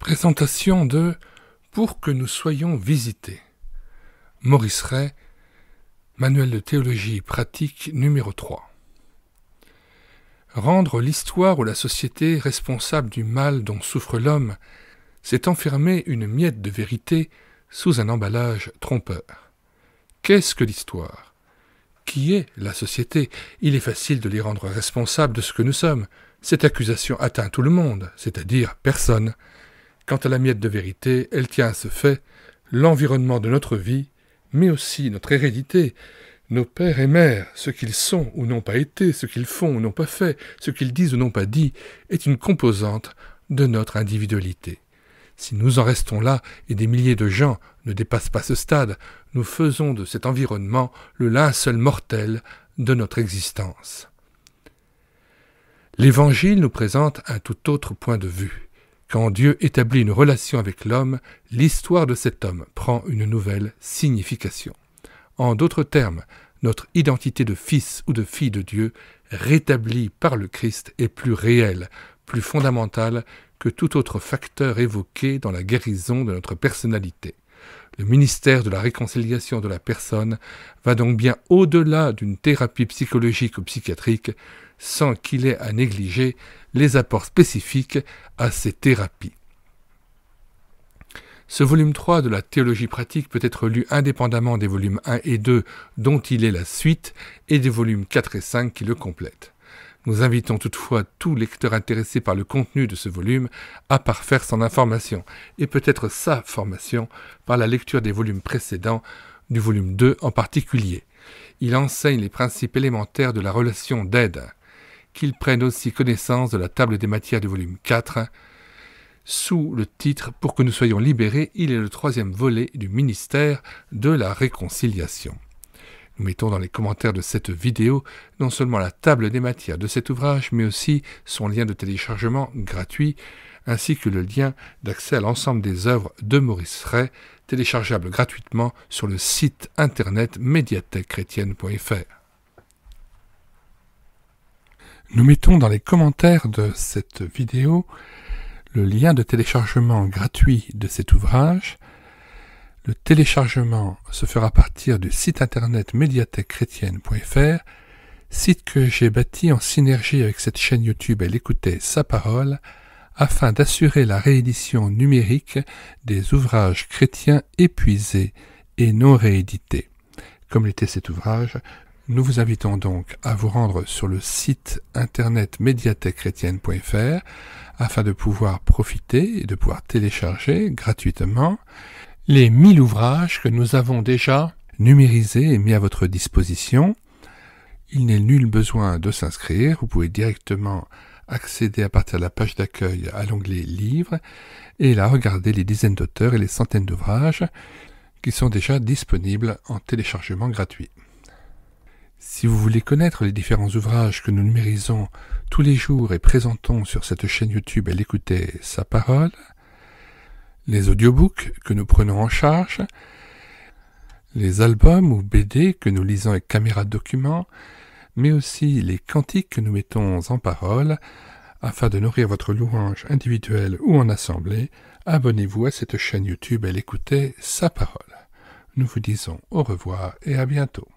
Présentation de Pour que nous soyons visités. Maurice Ray, Manuel de théologie pratique numéro 3. Rendre l'histoire ou la société responsable du mal dont souffre l'homme, c'est enfermer une miette de vérité sous un emballage trompeur. Qu'est-ce que l'histoire ? Qui est la société ? Il est facile de les rendre responsables de ce que nous sommes. Cette accusation atteint tout le monde, c'est-à-dire personne. Quant à la miette de vérité, elle tient à ce fait, l'environnement de notre vie, mais aussi notre hérédité, nos pères et mères, ce qu'ils sont ou n'ont pas été, ce qu'ils font ou n'ont pas fait, ce qu'ils disent ou n'ont pas dit, est une composante de notre individualité. Si nous en restons là, et des milliers de gens ne dépassent pas ce stade, nous faisons de cet environnement le linceul mortel de notre existence. L'Évangile nous présente un tout autre point de vue. Quand Dieu établit une relation avec l'homme, l'histoire de cet homme prend une nouvelle signification. En d'autres termes, notre identité de fils ou de fille de Dieu, rétablie par le Christ, est plus réelle, plus fondamentale que tout autre facteur évoqué dans la guérison de notre personnalité. Le ministère de la réconciliation de la personne va donc bien au-delà d'une thérapie psychologique ou psychiatrique, sans qu'il ait à négliger les apports spécifiques à ces thérapies. Ce volume 3 de la théologie pratique peut être lu indépendamment des volumes 1 et 2 dont il est la suite et des volumes 4 et 5 qui le complètent. Nous invitons toutefois tout lecteur intéressé par le contenu de ce volume à parfaire son information et peut-être sa formation par la lecture des volumes précédents, du volume 2 en particulier. Il enseigne les principes élémentaires de la relation d'aide. Qu'il prenne aussi connaissance de la table des matières du volume 4, sous le titre « Pour que nous soyons libérés », il est le 3e volet du ministère de la réconciliation. Nous mettons dans les commentaires de cette vidéo non seulement la table des matières de cet ouvrage, mais aussi son lien de téléchargement gratuit, ainsi que le lien d'accès à l'ensemble des œuvres de Maurice Ray, téléchargeables gratuitement sur le site internet médiathèquechrétienne.fr. Nous mettons dans les commentaires de cette vidéo le lien de téléchargement gratuit de cet ouvrage. Le téléchargement se fera à partir du site internet médiathèquechrétienne.fr, site que j'ai bâti en synergie avec cette chaîne YouTube Elle écoutait sa parole, afin d'assurer la réédition numérique des ouvrages chrétiens épuisés et non réédités. Comme l'était cet ouvrage, nous vous invitons donc à vous rendre sur le site internet médiathèquechrétienne.fr afin de pouvoir profiter et de pouvoir télécharger gratuitement les 1000 ouvrages que nous avons déjà numérisés et mis à votre disposition. Il n'est nul besoin de s'inscrire, vous pouvez directement accéder à partir de la page d'accueil à l'onglet Livres et là regarder les dizaines d'auteurs et les centaines d'ouvrages qui sont déjà disponibles en téléchargement gratuit. Si vous voulez connaître les différents ouvrages que nous numérisons tous les jours et présentons sur cette chaîne YouTube Elle écoutait sa parole, les audiobooks que nous prenons en charge, les albums ou BD que nous lisons avec caméra de document, mais aussi les cantiques que nous mettons en parole, afin de nourrir votre louange individuelle ou en assemblée, abonnez-vous à cette chaîne YouTube Elle écoutait sa parole. Nous vous disons au revoir et à bientôt.